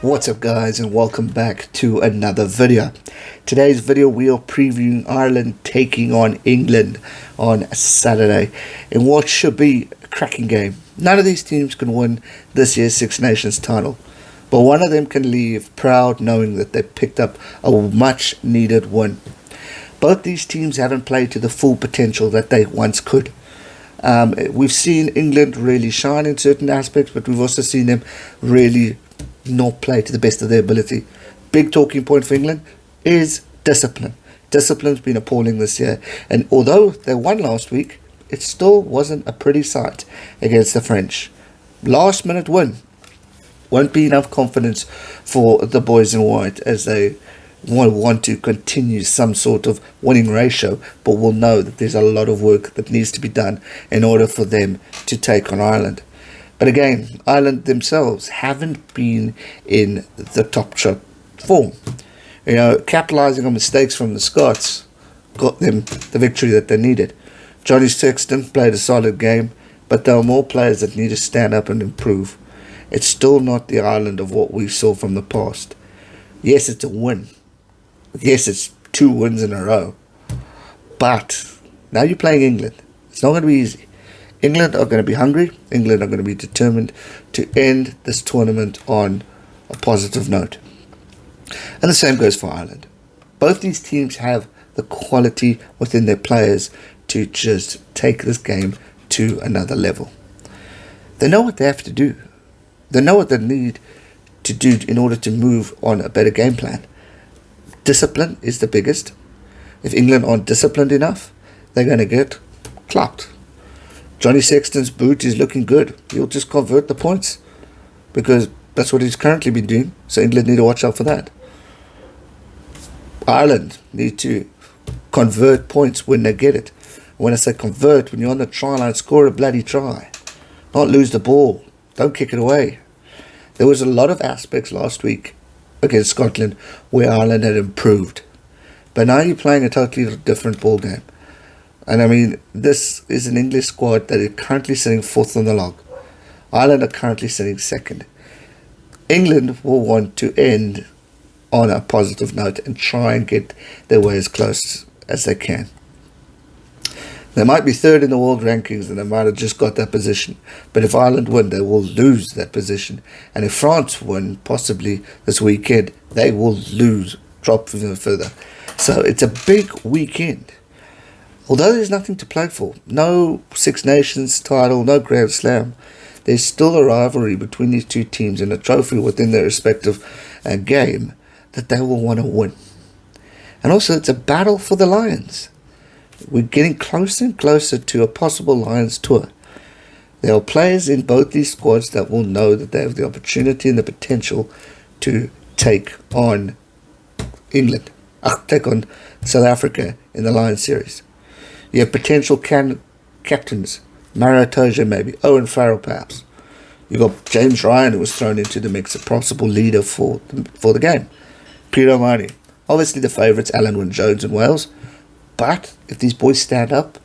What's up guys, and welcome back to another video. Today's video we are previewing Ireland taking on England on Saturday in what should be a cracking game. None of these teams can win this year's Six Nations title, but one of them can leave proud knowing that they picked up a much needed win. Both these teams haven't played to the full potential that they once could. We've seen England really shine in certain aspects, but we've also seen them really not play to the best of their ability. Big talking point for England is discipline. Discipline's been appalling this year, and although they won last week, it still wasn't a pretty sight against the French. Last minute win won't be enough confidence for the boys in white as they want to continue some sort of winning ratio, but will know that there's a lot of work that needs to be done in order for them to take on Ireland. But again, Ireland themselves haven't been in the top shot form. Capitalising on mistakes from the Scots got them the victory that they needed. Johnny Sexton played a solid game, but there are more players that need to stand up and improve. It's still not the Ireland of what we saw from the past. Yes, it's a win. Yes, it's 2 wins in a row. But now you're playing England. It's not going to be easy. England are going to be hungry. England are going to be determined to end this tournament on a positive note. And the same goes for Ireland. Both these teams have the quality within their players to just take this game to another level. They know what they have to do. They know what they need to do in order to move on a better game plan. Discipline is the biggest. If England aren't disciplined enough, they're going to get clapped. Johnny Sexton's boot is looking good. He'll just convert the points because that's what he's currently been doing. So England need to watch out for that. Ireland need to convert points when they get it. When I say convert, when you're on the try line, score a bloody try. Not lose the ball. Don't kick it away. There was a lot of aspects last week against Scotland where Ireland had improved. But now you're playing a totally different ball game. And I mean, this is an English squad that is currently sitting 4th on the log. Ireland are currently sitting 2nd. England will want to end on a positive note and try and get their way as close as they can. They might be 3rd in the world rankings and they might have just got that position. But if Ireland win, they will lose that position. And if France win, possibly this weekend, they will drop even further. So it's a big weekend. Although there's nothing to play for, no Six Nations title, no Grand Slam, there's still a rivalry between these two teams and a trophy within their respective game that they will want to win. And also it's a battle for the Lions. We're getting closer and closer to a possible Lions tour. There are players in both these squads that will know that they have the opportunity and the potential to take on England, take on South Africa in the Lions series. You have potential captains, Mario Toja maybe, Owen Farrell perhaps. You've got James Ryan who was thrown into the mix, a possible leader for the game. Peter O'Mahony. Obviously the favourites, Alan Wynne-Jones in Wales. But if these boys stand up,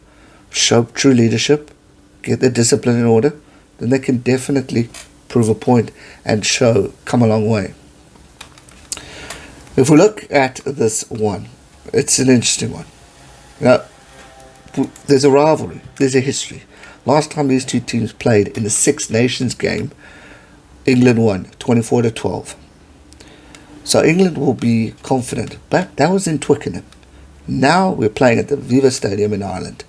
show true leadership, get their discipline in order, then they can definitely prove a point and come a long way. If we look at this one, it's an interesting one. Now, there's a rivalry, there's a history. Last time these two teams played in the Six Nations game, England won 24-12. So England will be confident, but that was in Twickenham. Now we're playing at the Viva Stadium in Ireland.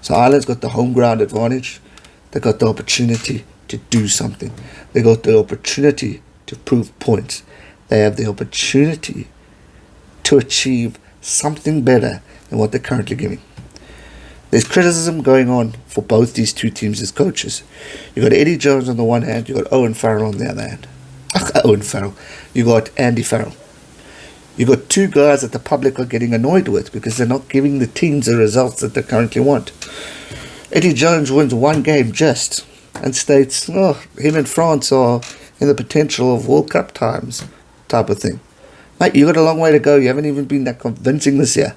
So Ireland's got the home ground advantage. They've got the opportunity to do something. They got the opportunity to prove points. They have the opportunity to achieve something better than what they're currently giving. There's criticism going on for both these two teams as coaches. You've got Eddie Jones on the one hand, you've got Owen Farrell on the other hand. Owen Farrell. You've got Andy Farrell. You've got two guys that the public are getting annoyed with because they're not giving the teams the results that they currently want. Eddie Jones wins one game just and states, him and France are in the potential of World Cup times type of thing. Mate, you've got a long way to go. You haven't even been that convincing this year.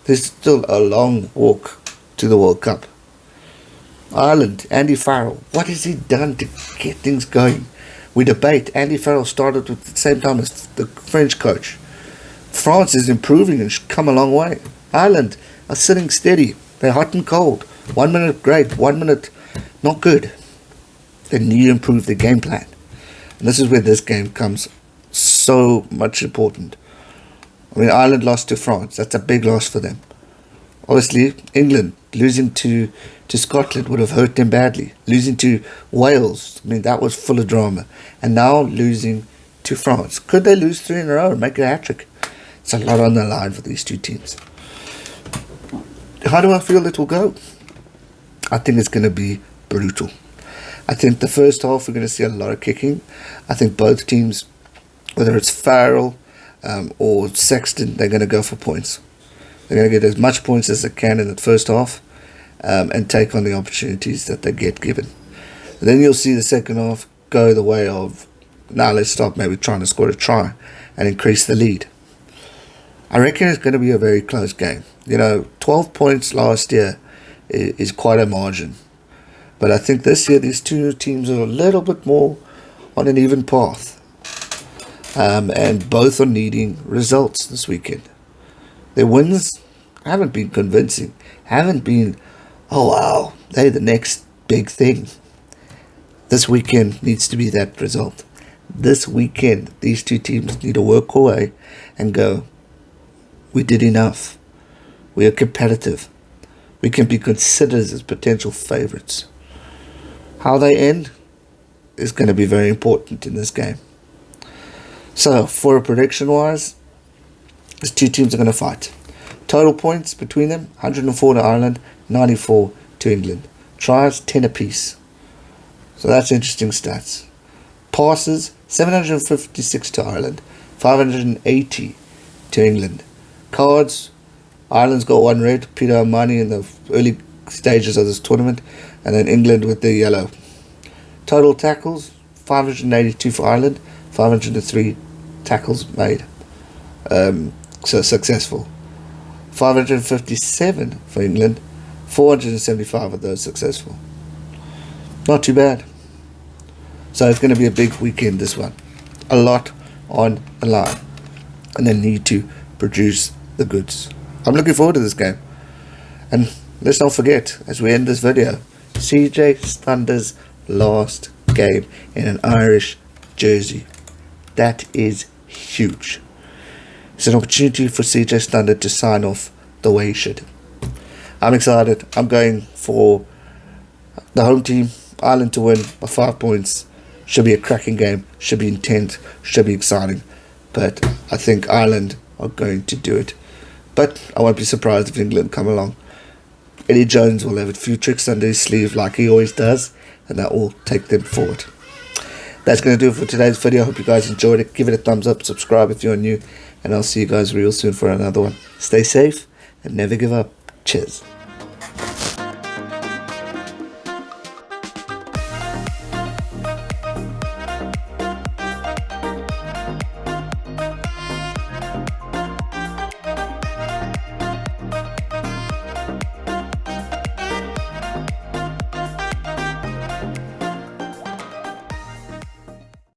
There's still a long walk to the World Cup. Ireland, Andy Farrell, what has he done to get things going? We debate. Andy Farrell started at the same time as the French coach. France is improving and come a long way. Ireland are sitting steady. They're hot and cold. 1 minute great, 1 minute not good. They need to improve their game plan. And this is where this game comes so much important. I mean, Ireland lost to France. That's a big loss for them. Obviously, England losing to Scotland would have hurt them badly. Losing to Wales, I mean, that was full of drama. And now losing to France. Could they lose 3 in a row and make a hat-trick? It's a lot on the line for these two teams. How do I feel it will go? I think it's going to be brutal. I think the first half we're going to see a lot of kicking. I think both teams, whether it's Farrell or Sexton, they're going to go for points. They're going to get as much points as they can in the first half and take on the opportunities that they get given. And then you'll see the second half go the way of, now let's stop maybe trying to score a try and increase the lead. I reckon it's going to be a very close game. 12 points last year is quite a margin. But I think this year these two teams are a little bit more on an even path. And both are needing results this weekend. Their wins haven't been convincing. Haven't been, oh wow, they're the next big thing. This weekend needs to be that result. This weekend, these two teams need to work away and go, we did enough. We are competitive. We can be considered as potential favourites. How they end is going to be very important in this game. So, for a prediction-wise, these two teams are going to fight. Total points between them, 104 to Ireland, 94 to England. Tries, 10 apiece. So that's interesting stats. Passes, 756 to Ireland, 580 to England. Cards, Ireland's got 1 red, Peter O'Mahony in the early stages of this tournament, and then England with the yellow. Total tackles, 582 for Ireland, 503 tackles made. So successful. 557 for England, 475 of those successful. Not too bad. So it's going to be a big weekend, this one. A lot on the line. And they need to produce the goods. I'm looking forward to this game. And let's not forget, as we end this video, CJ Stunder's last game in an Irish jersey. That is huge. It's an opportunity for CJ Stunder to sign off the way he should. I'm excited. I'm going for the home team, Ireland, to win by 5 points. Should be a cracking game. Should be intense. Should be exciting. But I think Ireland are going to do it. But I won't be surprised if England come along. Eddie Jones will have a few tricks under his sleeve like he always does, and that will take them forward. That's going to do it for today's video. I hope you guys enjoyed it. Give it a thumbs up, subscribe if you're new, and I'll see you guys real soon for another one. Stay safe and never give up. Cheers.